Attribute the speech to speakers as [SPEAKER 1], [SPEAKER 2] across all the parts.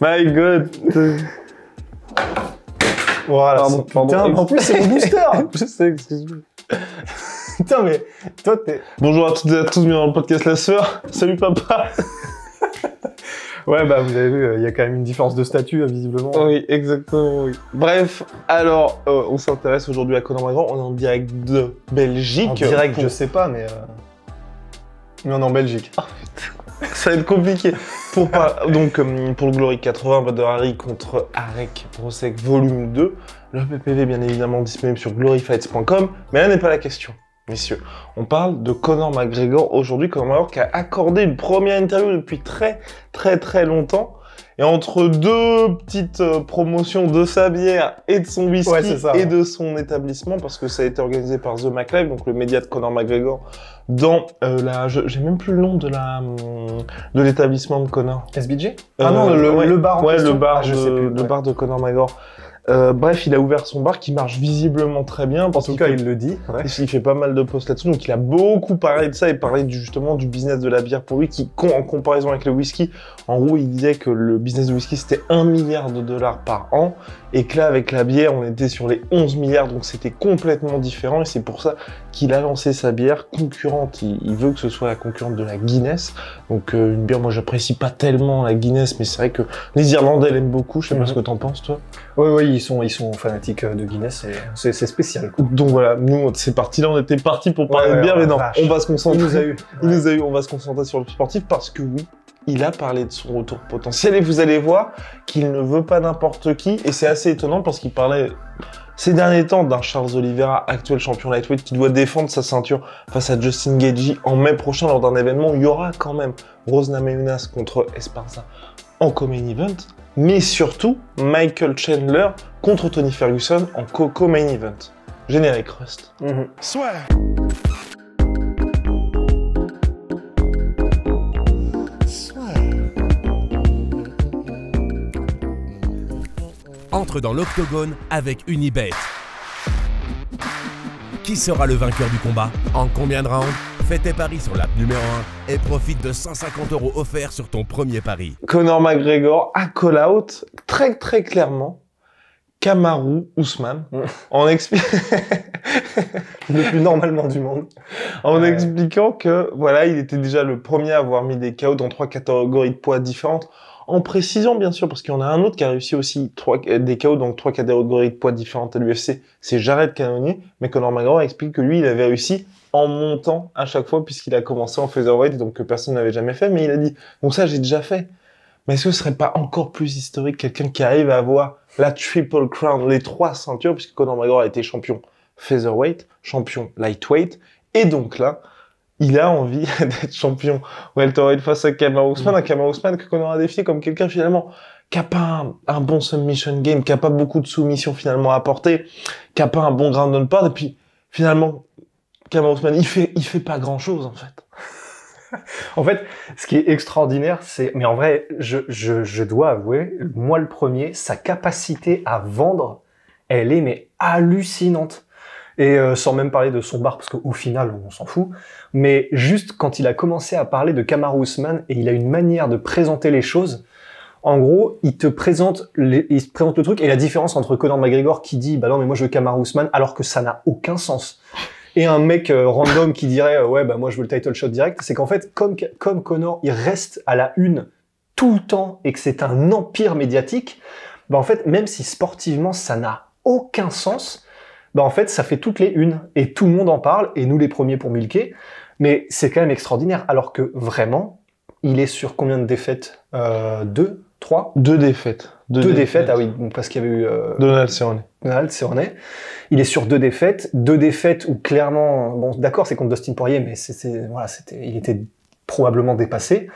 [SPEAKER 1] My God.
[SPEAKER 2] Voilà.
[SPEAKER 1] Pardon.
[SPEAKER 2] Putain, en plus, c'est mon booster.
[SPEAKER 1] Je sais, excuse-moi.
[SPEAKER 2] Putain, mais toi, t'es...
[SPEAKER 1] Bonjour à toutes et à tous, bienvenue dans le podcast La Sœur. Salut papa.
[SPEAKER 2] Ouais, bah vous avez vu, il y a quand même une différence de statut, visiblement.
[SPEAKER 1] Oui, exactement, oui. Bref, alors, on s'intéresse aujourd'hui à Conor McGregor. On est en direct de Belgique.
[SPEAKER 2] En direct, je sais pas, mais on est en Belgique.
[SPEAKER 1] Ça va être compliqué. Donc, pour le Glory 80, Badr Hari contre Arek Brosek volume 2. Le PPV, bien évidemment, disponible sur gloryfights.com. Mais là n'est pas la question, messieurs. On parle de Conor McGregor aujourd'hui. Conor McGregor qui a accordé une première interview depuis très longtemps. Et entre deux petites promotions de sa bière et de son whisky et de son établissement, parce que ça a été organisé par The McLive, donc le média de Conor McGregor, dans j'ai même plus le nom de l'établissement de Conor.
[SPEAKER 2] SBJ Ah non, le bar en question.
[SPEAKER 1] Le bar, le bar de Conor McGregor. Bref, il a ouvert son bar qui marche visiblement très bien.
[SPEAKER 2] En tout cas, il le dit.
[SPEAKER 1] Ouais. Il fait pas mal de posts là-dessus, donc il a beaucoup parlé de ça et parlé justement du business de la bière pour lui, qui, en comparaison avec le whisky, en gros, il disait que le business du whisky c'était 1 milliard de dollars par an, et que là, avec la bière, on était sur les 11 milliards, donc c'était complètement différent, et c'est pour ça qu'il a lancé sa bière concurrente. Il veut que ce soit la concurrente de la Guinness, donc une bière, moi j'apprécie pas tellement la Guinness, mais c'est vrai que les Irlandais l'aiment beaucoup. Je sais pas ce que t'en penses, toi.
[SPEAKER 2] Oui, ils sont fanatiques de Guinness, c'est spécial, quoi.
[SPEAKER 1] Donc voilà, nous c'est parti, là on était parti pour parler de bière, mais non, on va se concentrer. Il nous a eu, on va se concentrer sur le sportif parce que oui, il a parlé de son retour potentiel et vous allez voir qu'il ne veut pas n'importe qui, et c'est assez étonnant parce qu'il parlait ces derniers temps d'un Charles Oliveira, actuel champion lightweight, qui doit défendre sa ceinture face à Justin Gaethje en mai prochain lors d'un événement où il y aura quand même Rose Namajunas contre Esparza en co-main event, mais surtout Michael Chandler contre Tony Ferguson en co-main event. Générique Rust.
[SPEAKER 3] Soit.
[SPEAKER 4] Entre dans l'octogone avec Unibet. Qui sera le vainqueur du combat? En combien de rounds? Fais tes paris sur l'app numéro 1 et profite de 150 € offerts sur ton premier pari.
[SPEAKER 1] Conor McGregor a call out très clairement Kamaru Usman en expliquant
[SPEAKER 2] le plus normalement du monde,
[SPEAKER 1] en expliquant que voilà, il était déjà le premier à avoir mis des KO dans 3 catégories de poids différentes, en précisant bien sûr, parce qu'il y en a un autre qui a réussi aussi des KO dans 3 catégories de poids différentes à l'UFC, c'est Jared Cannonier, mais Conor McGregor explique que lui il avait réussi en montant à chaque fois puisqu'il a commencé en featherweight, donc que personne n'avait jamais fait, mais il a dit donc ça j'ai déjà fait. Mais est-ce que ce serait pas encore plus historique quelqu'un qui arrive à avoir la Triple Crown, les 3 ceintures, puisque Conor McGregor a été champion featherweight, champion lightweight, et donc là, il a envie d'être champion welterweight face à Kamaru Usman, un Kamaru Usman que Conor a défié comme quelqu'un finalement qui a pas un bon submission game, qui a pas beaucoup de soumissions finalement à apporter, qui a pas un bon ground and pound, et puis finalement, Kamaru Usman, il fait pas grand chose en fait.
[SPEAKER 2] En fait, ce qui est extraordinaire, c'est... Mais en vrai, je dois avouer, moi le premier, sa capacité à vendre, elle est mais hallucinante. Et sans même parler de son bar, parce qu'au final, on s'en fout. Mais juste quand il a commencé à parler de Kamaru Usman, et il a une manière de présenter les choses, en gros, il se présente le truc, et la différence entre Conor McGregor qui dit « Bah non, mais moi je veux Kamaru Usman », alors que ça n'a aucun sens. Et un mec random qui dirait ouais bah moi je veux le title shot direct, c'est qu'en fait comme Conor il reste à la une tout le temps et que c'est un empire médiatique, bah en fait même si sportivement ça n'a aucun sens, bah en fait ça fait toutes les unes et tout le monde en parle et nous les premiers pour milquer, mais c'est quand même extraordinaire alors que vraiment il est sur combien de défaites 2, 3
[SPEAKER 1] 2 défaites.
[SPEAKER 2] 2 défaites, ah oui, parce qu'il y avait eu...
[SPEAKER 1] Donald Cerrone.
[SPEAKER 2] Il est sur 2 défaites où clairement, bon d'accord c'est contre Dustin Poirier, mais il était probablement dépassé.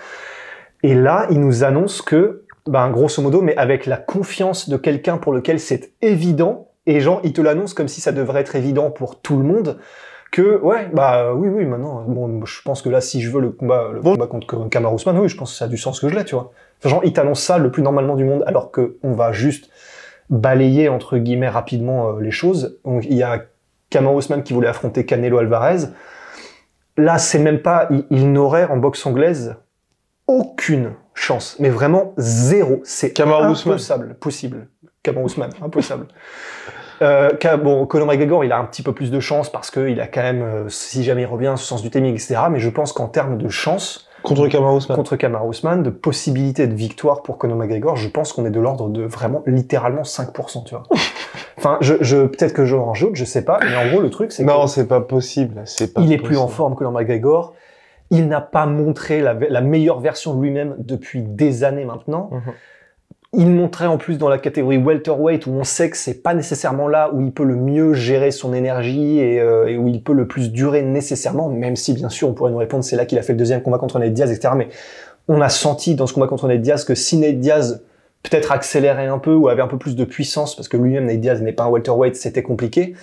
[SPEAKER 2] Et là, il nous annonce que, grosso modo, mais avec la confiance de quelqu'un pour lequel c'est évident, et genre il te l'annonce comme si ça devrait être évident pour tout le monde, que oui maintenant, bon je pense que là si je veux le combat contre Kamaru Usman, oui je pense que ça a du sens que je l'ai, tu vois. Genre, il t'annonce ça le plus normalement du monde, alors que on va juste balayer, entre guillemets, rapidement les choses. Donc, il y a Kamaru Usman qui voulait affronter Canelo Alvarez. Là, c'est même pas... Il n'aurait, en boxe anglaise, aucune chance, mais vraiment zéro. C'est
[SPEAKER 1] Kamaru Usman.
[SPEAKER 2] possible. Kamaru Usman, impossible. Bon, Conor McGregor, il a un petit peu plus de chance parce qu'il a quand même, si jamais il revient, ce sens du timing, etc. Mais je pense qu'en termes de chance,
[SPEAKER 1] Contre Kamaru Usman,
[SPEAKER 2] de possibilité de victoire pour Conor McGregor, je pense qu'on est de l'ordre de vraiment, littéralement 5%, tu vois. Enfin, peut-être que je en rajoute, je sais pas, mais en gros, le truc, c'est
[SPEAKER 1] non, c'est pas possible.
[SPEAKER 2] il est plus en forme que Conor McGregor. Il n'a pas montré la meilleure version de lui-même depuis des années maintenant. Il montrait en plus dans la catégorie welterweight où on sait que c'est pas nécessairement là où il peut le mieux gérer son énergie et où il peut le plus durer nécessairement, même si bien sûr on pourrait nous répondre c'est là qu'il a fait le deuxième combat contre Nate Diaz, etc. Mais on a senti dans ce combat contre Nate Diaz que si Nate Diaz peut-être accélérait un peu ou avait un peu plus de puissance, parce que lui-même Nate Diaz n'est pas un welterweight, c'était compliqué.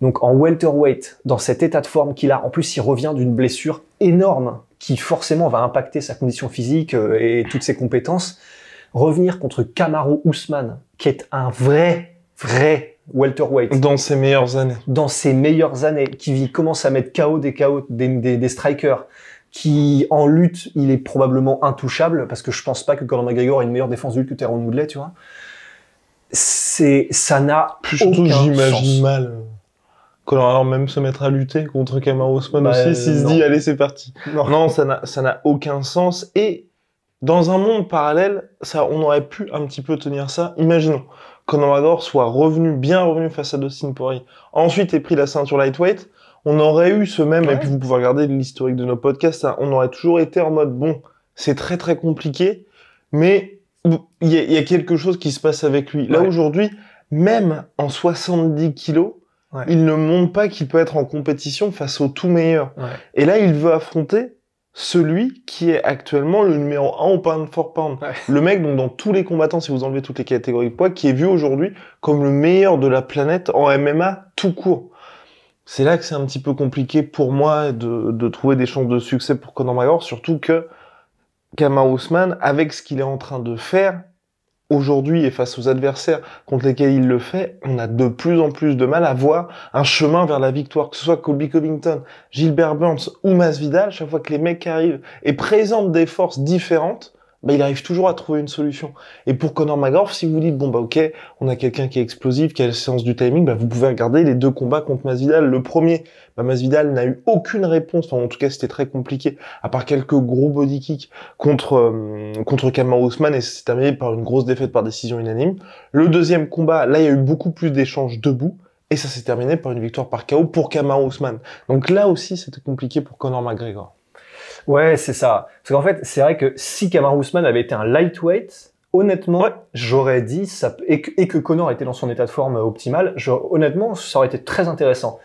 [SPEAKER 2] Donc en welterweight, dans cet état de forme qu'il a, en plus il revient d'une blessure énorme qui forcément va impacter sa condition physique et toutes ses compétences. Revenir contre Kamaru Usman, qui est un vrai welterweight.
[SPEAKER 1] Dans ses meilleures années.
[SPEAKER 2] Qui commence à mettre KO des strikers, qui en lutte, il est probablement intouchable, parce que je pense pas que Conor McGregor ait une meilleure défense de lutte que Tyron Woodley, tu vois. Ça n'a
[SPEAKER 1] surtout,
[SPEAKER 2] aucun
[SPEAKER 1] j'imagine
[SPEAKER 2] sens.
[SPEAKER 1] mal. Alors même se mettre à lutter contre Kamaru Usman aussi, s'il se dit allez c'est parti. Non, ça n'a aucun sens. Et dans un monde parallèle, on aurait pu un petit peu tenir ça. Imaginons, Conor McGregor soit bien revenu face à Dustin Poirier. Ensuite, ait pris la ceinture lightweight. On aurait eu ce même, et puis vous pouvez regarder l'historique de nos podcasts, hein, on aurait toujours été en mode, bon, c'est très très compliqué, mais il y a quelque chose qui se passe avec lui. Là, aujourd'hui, même en 70 kilos, il ne montre pas qu'il peut être en compétition face aux tout meilleurs. Et là, il veut affronter celui qui est actuellement le numéro 1 au pound for pound. Le mec, donc, dans tous les combattants, si vous enlevez toutes les catégories de poids, qui est vu aujourd'hui comme le meilleur de la planète en MMA tout court. C'est là que c'est un petit peu compliqué pour moi de trouver des chances de succès pour Conor McGregor, surtout que Kamaru Usman, avec ce qu'il est en train de faire aujourd'hui et face aux adversaires contre lesquels il le fait, on a de plus en plus de mal à voir un chemin vers la victoire, que ce soit Colby Covington, Gilbert Burns ou Masvidal. Chaque fois que les mecs arrivent et présentent des forces différentes, il arrive toujours à trouver une solution. Et pour Conor McGregor, si vous dites, ok, on a quelqu'un qui est explosif, qui a le sens du timing, vous pouvez regarder les deux combats contre Masvidal. Le premier, Masvidal n'a eu aucune réponse, en tout cas c'était très compliqué, à part quelques gros body kicks contre Kamaru Usman, et c'est terminé par une grosse défaite par décision unanime. Le deuxième combat, là il y a eu beaucoup plus d'échanges debout, et ça s'est terminé par une victoire par KO pour Kamaru Usman. Donc là aussi c'était compliqué pour Conor McGregor.
[SPEAKER 2] Ouais, c'est ça. Parce qu'en fait, c'est vrai que si Kamaru Usman avait été un lightweight, honnêtement, j'aurais dit ça, et que Conor était dans son état de forme optimal, honnêtement, ça aurait été très intéressant.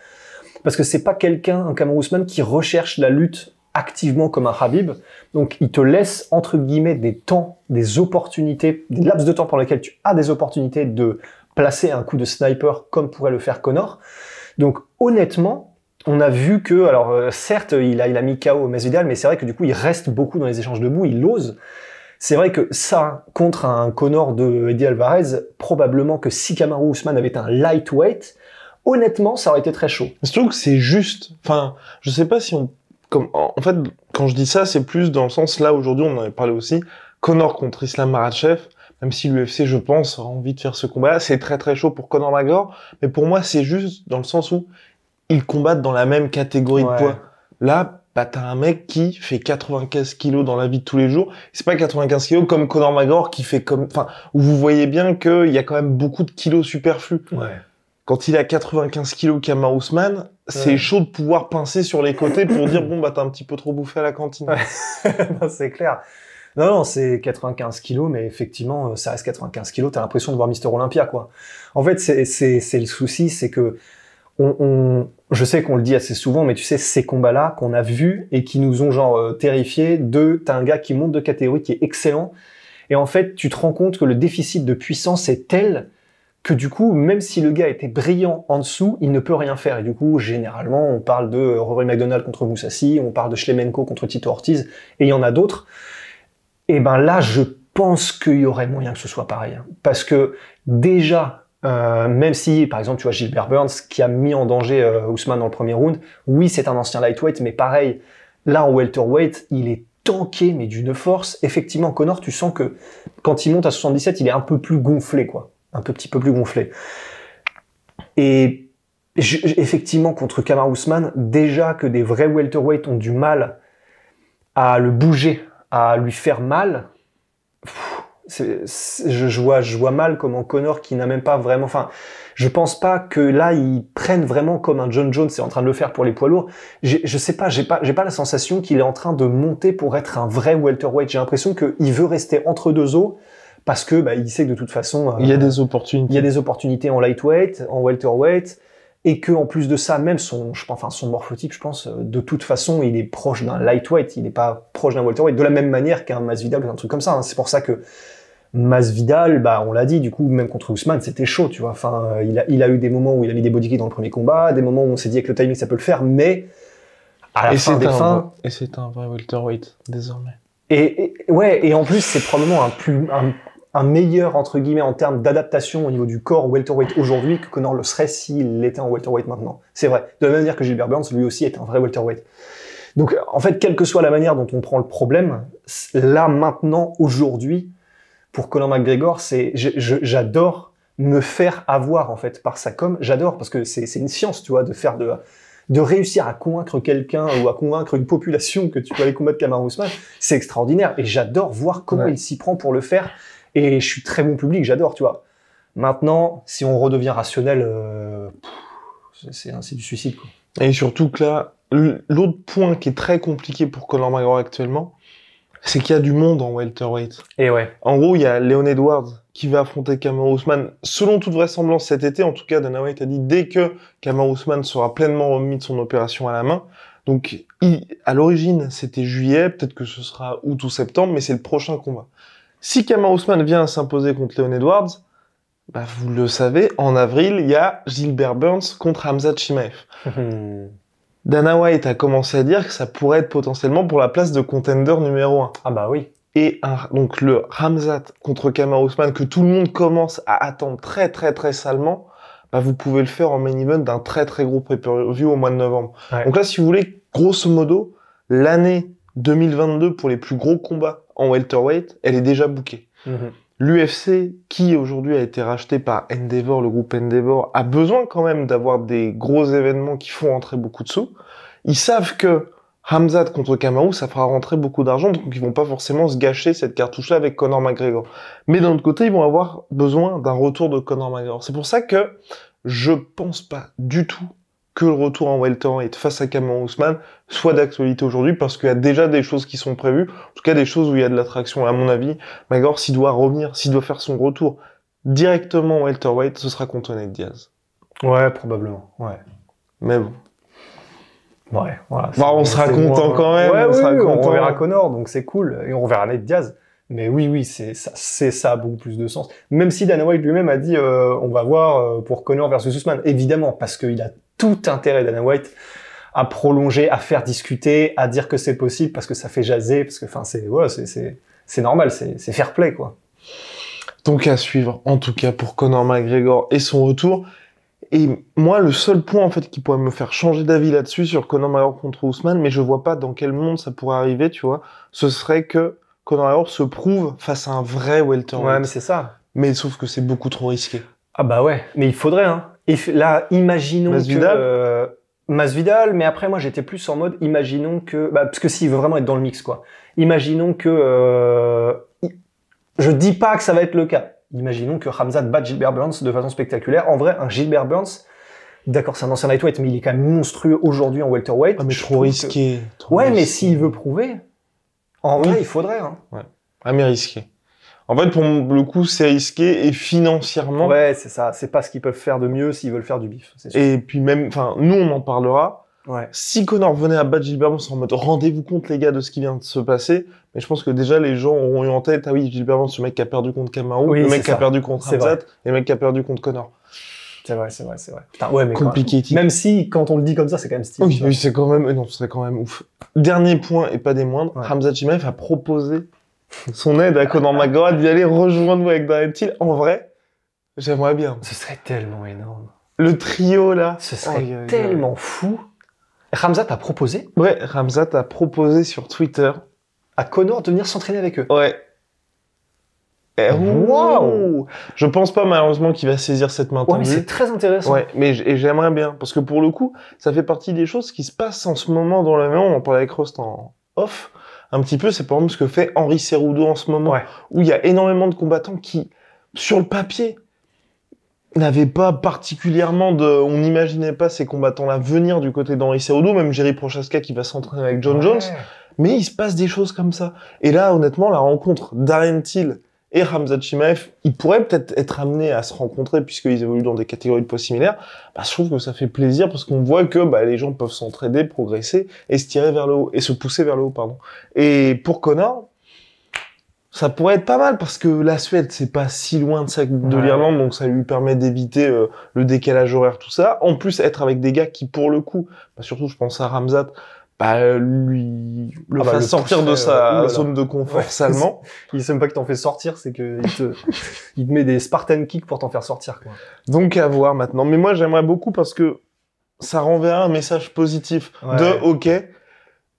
[SPEAKER 2] Parce que c'est pas un Kamaru Usman qui recherche la lutte activement comme un Khabib. Donc, il te laisse, entre guillemets, des opportunités, des laps de temps pour lesquels tu as des opportunités de placer un coup de sniper comme pourrait le faire Conor. Donc, honnêtement, on a vu que, alors certes, il a mis KO Masvidal, mais c'est vrai que du coup, il reste beaucoup dans les échanges debout, il ose. C'est vrai que ça, contre un Conor de Eddie Alvarez, probablement que si Kamaru Usman avait été un lightweight, honnêtement, ça aurait été très chaud.
[SPEAKER 1] Je trouve que c'est juste. Enfin, je sais pas si en fait, quand je dis ça, c'est plus dans le sens, là, aujourd'hui, on en avait parlé aussi, Conor contre Islam Makhachev, même si l'UFC, je pense, a envie de faire ce combat-là, c'est très très chaud pour Conor McGregor, mais pour moi, c'est juste dans le sens où ils combattent dans la même catégorie de poids. Là, t'as un mec qui fait 95 kilos dans la vie de tous les jours. C'est pas 95 kilos comme Conor McGregor qui fait où vous voyez bien qu'il y a quand même beaucoup de kilos superflus. Quand il a 95 kilos Kamaru Usman, c'est chaud de pouvoir pincer sur les côtés pour dire t'as un petit peu trop bouffé à la cantine.
[SPEAKER 2] Non, c'est clair. Non, c'est 95 kilos, mais effectivement, ça reste 95 kilos. T'as l'impression de voir Mister Olympia, quoi. En fait, c'est le souci, c'est que je sais qu'on le dit assez souvent, mais tu sais, ces combats-là qu'on a vus et qui nous ont terrifiés, t'as un gars qui monte de catégorie, qui est excellent, et en fait, tu te rends compte que le déficit de puissance est tel que du coup, même si le gars était brillant en dessous, il ne peut rien faire. Et du coup, généralement, on parle de Rory McDonald contre Mousasi, on parle de Shlemenko contre Tito Ortiz, et il y en a d'autres. Et là, je pense qu'il y aurait moyen que ce soit pareil. Parce que déjà, même si, par exemple, tu vois Gilbert Burns qui a mis en danger Usman dans le premier round, oui, c'est un ancien lightweight, mais pareil, là en welterweight, il est tanké, mais d'une force. Effectivement, Conor, tu sens que quand il monte à 77, il est un peu plus gonflé, quoi. Un petit peu plus gonflé. Et effectivement, contre Kamaru Usman, déjà que des vrais welterweights ont du mal à le bouger, à lui faire mal, je vois mal comment Conor, qui n'a même pas vraiment... Enfin, je pense pas que là, ils prennent vraiment comme un John Jones est en train de le faire pour les poids lourds. Je sais pas, j'ai pas la sensation qu'il est en train de monter pour être un vrai welterweight. J'ai l'impression qu'il veut rester entre deux eaux parce que il sait que de toute façon...
[SPEAKER 1] il y a des opportunités.
[SPEAKER 2] Il y a des opportunités en lightweight, en welterweight, et que en plus de ça, même son morphotype, je pense, de toute façon, il est proche d'un lightweight, il n'est pas proche d'un welterweight, de la même manière qu'un Masvidal ou un truc comme ça. Hein. C'est pour ça que Masvidal, on l'a dit, du coup, même contre Usman, c'était chaud, tu vois. Enfin, il a eu des moments où il a mis des body kicks dans le premier combat, des moments où on s'est dit avec le timing ça peut le faire, mais à la fin des fins...
[SPEAKER 1] Et c'est un vrai welterweight, désormais.
[SPEAKER 2] Et en plus, c'est probablement un meilleur, entre guillemets, en termes d'adaptation au niveau du corps welterweight aujourd'hui que Conor le serait s'il était en welterweight maintenant. C'est vrai. De la même manière que Gilbert Burns, lui aussi, est un vrai welterweight. Donc, en fait, quelle que soit la manière dont on prend le problème, là, maintenant, aujourd'hui, pour Conor McGregor, j'adore me faire avoir, en fait, par sa com. J'adore, parce que c'est une science, tu vois, de réussir à convaincre quelqu'un ou à convaincre une population que tu peux aller combattre Kamaru Usman. C'est extraordinaire. Et j'adore voir comment il s'y prend pour le faire. Et je suis très bon public, j'adore, tu vois. Maintenant, si on redevient rationnel, c'est du suicide, quoi.
[SPEAKER 1] Et surtout que là, l'autre point qui est très compliqué pour Conor McGregor actuellement, c'est qu'il y a du monde en welterweight.
[SPEAKER 2] Et ouais.
[SPEAKER 1] En gros, il y a Leon Edwards qui va affronter Kamaru Usman. Selon toute vraisemblance cet été, en tout cas, Dana White a dit dès que Kamaru Usman sera pleinement remis de son opération à la main. Donc, à l'origine, c'était juillet, peut-être que ce sera août ou septembre, mais c'est le prochain combat. Si Kamaru Usman vient à s'imposer contre Leon Edwards, vous le savez, en avril, il y a Gilbert Burns contre Khamzat Chimaev. Dana White a commencé à dire que ça pourrait être potentiellement pour la place de contender numéro 1.
[SPEAKER 2] Ah bah oui.
[SPEAKER 1] Et donc le Khamzat contre Kamaru Usman que tout le monde commence à attendre très très très salement, vous pouvez le faire en main event d'un très très gros pay-per-view au mois de novembre. Ouais. Donc là, si vous voulez, grosso modo, l'année 2022 pour les plus gros combats en welterweight, elle est déjà bookée. L'UFC, qui aujourd'hui a été racheté par Endeavor, le groupe Endeavor, a besoin quand même d'avoir des gros événements qui font rentrer beaucoup de sous. Ils savent que Khamzat contre Kamaru, ça fera rentrer beaucoup d'argent, donc ils vont pas forcément se gâcher cette cartouche-là avec Conor McGregor. Mais d'un autre côté, ils vont avoir besoin d'un retour de Conor McGregor. C'est pour ça que je pense pas du tout que le retour en welterweight face à Kamaru Usman soit d'actualité aujourd'hui, parce qu'il y a déjà des choses qui sont prévues, en tout cas des choses où il y a de l'attraction. À mon avis, McGregor, s'il doit revenir, s'il doit faire son retour directement en welterweight, ce sera contre Nate Diaz.
[SPEAKER 2] Ouais, probablement, ouais.
[SPEAKER 1] Mais bon.
[SPEAKER 2] Ouais, voilà.
[SPEAKER 1] On sera content quand même.
[SPEAKER 2] Ouais, on reverra Conor, donc c'est cool. Et on reverra Nate Diaz. Mais oui, ça a beaucoup plus de sens. Même si Dana White lui-même a dit, on va voir pour Conor versus Usman. Évidemment, parce qu'il a tout intérêt, Dana White, à prolonger, à faire discuter, à dire que c'est possible, parce que ça fait jaser, parce que, c'est normal, c'est fair play, quoi.
[SPEAKER 1] Donc à suivre, en tout cas, pour Conor McGregor et son retour. Et moi, le seul point, en fait, qui pourrait me faire changer d'avis là-dessus, sur Conor McGregor contre Usman, mais je vois pas dans quel monde ça pourrait arriver, tu vois, ce serait que Conor McGregor se prouve face à un vrai welterweight.
[SPEAKER 2] Ouais, mais c'est ça.
[SPEAKER 1] Mais sauf que c'est beaucoup trop risqué.
[SPEAKER 2] Ah bah ouais, mais il faudrait, hein. Et là, imaginons que... Masvidal, mais après, moi, j'étais plus en mode, imaginons que... parce que s'il veut vraiment être dans le mix, quoi. Imaginons que... Je dis pas que ça va être le cas. Imaginons que Khamzat batte Gilbert Burns de façon spectaculaire. En vrai, un Gilbert Burns, d'accord, c'est un ancien lightweight, mais il est quand même monstrueux aujourd'hui en welterweight.
[SPEAKER 1] Ah, mais trop risqué.
[SPEAKER 2] Mais s'il veut prouver, en vrai, il faudrait. Hein.
[SPEAKER 1] Ouais. Ah, mais risqué. En fait, pour le coup, c'est risqué et financièrement.
[SPEAKER 2] Ouais, c'est ça. C'est pas ce qu'ils peuvent faire de mieux s'ils veulent faire du bif. C'est sûr.
[SPEAKER 1] Et puis même, nous, on en parlera.
[SPEAKER 2] Ouais.
[SPEAKER 1] Si Conor venait à battre Gilbert Burns en mode rendez-vous compte, les gars, de ce qui vient de se passer, mais je pense que déjà les gens auront eu en tête, ah oui, Gilbert Burns, ce mec qui a perdu contre Kamaru, le mec qui a perdu contre Khamzat, et le mec qui a perdu contre Conor.
[SPEAKER 2] C'est vrai. Putain, ouais, mais
[SPEAKER 1] compliqué.
[SPEAKER 2] Même si, quand on le dit comme ça, c'est quand même stylé.
[SPEAKER 1] Oui, c'est quand même, non, ce serait quand même ouf. Dernier point, et pas des moindres, Khamzat Chimaev a proposé son aide à Conor McGregor d'y aller rejoindre avec Darren Till. En vrai, j'aimerais bien.
[SPEAKER 2] Ce serait tellement énorme.
[SPEAKER 1] Le trio, là.
[SPEAKER 2] Ce serait tellement fou. Khamzat a proposé?
[SPEAKER 1] Ouais, Khamzat a proposé sur Twitter
[SPEAKER 2] à Conor de venir s'entraîner avec eux.
[SPEAKER 1] Ouais.
[SPEAKER 2] Waouh.
[SPEAKER 1] Je pense pas malheureusement qu'il va saisir cette main
[SPEAKER 2] Ouais, mais
[SPEAKER 1] tendue.
[SPEAKER 2] c'est très intéressant.
[SPEAKER 1] Ouais, mais j'aimerais bien parce que pour le coup, ça fait partie des choses qui se passent en ce moment dans le MMA. On en parlait avec Rost en off. Un petit peu, c'est par exemple ce que fait Henry Cerudo en ce moment,
[SPEAKER 2] Ouais.
[SPEAKER 1] où il y a énormément de combattants qui, sur le papier, n'avaient pas particulièrement de... On n'imaginait pas ces combattants-là venir du côté d'Henry Cerudo, même Jerry Prochaska qui va s'entraîner avec John Jones. Mais il se passe des choses comme ça. Et là, honnêtement, la rencontre Darren Till et Khamzat Chimaev, ils pourraient peut-être être amenés à se rencontrer puisqu'ils évoluent dans des catégories de poids similaires. Bah, je trouve que ça fait plaisir parce qu'on voit que les gens peuvent s'entraider, progresser et se tirer vers le haut, et se pousser vers le haut, pardon. Et pour Conor, ça pourrait être pas mal parce que la Suède, c'est pas si loin de l'Irlande, donc ça lui permet d'éviter le décalage horaire, tout ça. En plus, être avec des gars qui, pour le coup, surtout je pense à Khamzat, lui fasse sortir de sa zone de confort salement.
[SPEAKER 2] Il sait même pas que t'en fais sortir, c'est que il te met des Spartan kicks pour t'en faire sortir, quoi.
[SPEAKER 1] Donc à voir maintenant. Mais moi j'aimerais beaucoup parce que ça renverra un message positif de OK,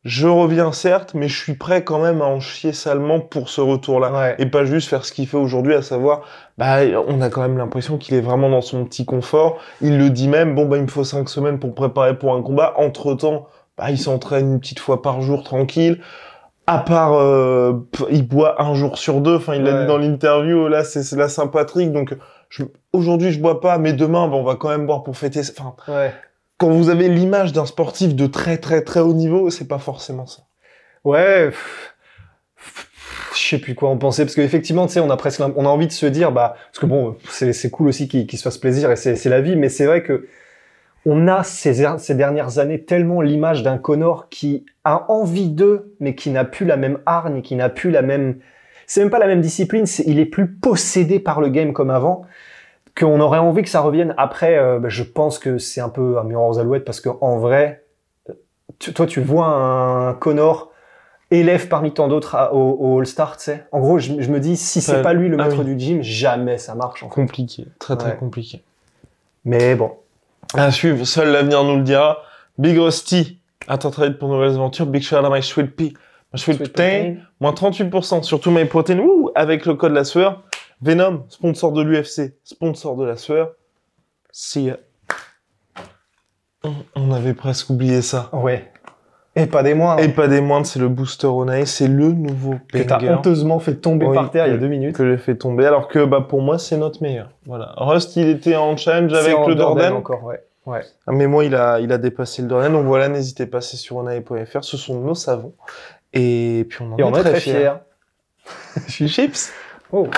[SPEAKER 1] je reviens certes, mais je suis prêt quand même à en chier salement pour ce retour-là. Et pas juste faire ce qu'il fait aujourd'hui, à savoir, on a quand même l'impression qu'il est vraiment dans son petit confort. Il le dit même, il me faut 5 semaines pour préparer pour un combat. Entre-temps, il s'entraîne une petite fois par jour, tranquille. À part, il boit 1 jour sur 2. Enfin, il l'a dit dans l'interview, là, c'est la Saint-Patrick. Donc, aujourd'hui, je bois pas, mais demain, on va quand même boire pour fêter. Enfin, quand vous avez l'image d'un sportif de très, très, très haut niveau, c'est pas forcément ça.
[SPEAKER 2] Ouais. Je sais plus quoi en penser, parce qu'effectivement, tu sais, on a envie de se dire, parce que bon, c'est cool aussi qu'il se fasse plaisir et c'est la vie, mais c'est vrai que on a ces dernières années tellement l'image d'un Conor qui a envie d'eux, mais qui n'a plus la même hargne, qui n'a plus la même... C'est même pas la même discipline, il est plus possédé par le game comme avant, qu'on aurait envie que ça revienne. Après, je pense que c'est un peu un miroir aux alouettes, parce qu'en vrai, toi, tu vois un Conor élève parmi tant d'autres au All-Star, tu sais. En gros, je me dis, si c'est pas lui le maître du gym, jamais ça marche. En fait.
[SPEAKER 1] Compliqué, très compliqué.
[SPEAKER 2] Mais bon.
[SPEAKER 1] À suivre, seul l'avenir nous le dira. Big Rusty, à t'entraîner pour nouvelles aventures. Big shout out à my sweet pea. My sweet protein, moins 38% sur tout my protein, avec le code la sueur. Venom, sponsor de l'UFC, sponsor de la sueur. See ya. On avait presque oublié ça.
[SPEAKER 2] Ouais. Et pas des moindres.
[SPEAKER 1] Et pas des moindres, c'est le Booster Onae, c'est le nouveau
[SPEAKER 2] que t'as honteusement fait tomber par terre il y a 2 minutes.
[SPEAKER 1] Que j'ai fait tomber, alors que pour moi c'est notre meilleur. Voilà. Rust, il était en challenge avec le Dordan.
[SPEAKER 2] Encore, ouais.
[SPEAKER 1] Mais moi il a dépassé le Dordan, donc voilà, n'hésitez pas, c'est sur onae.fr, ce sont nos savons. Et puis on en est très fiers. Je suis chips.
[SPEAKER 2] Oh.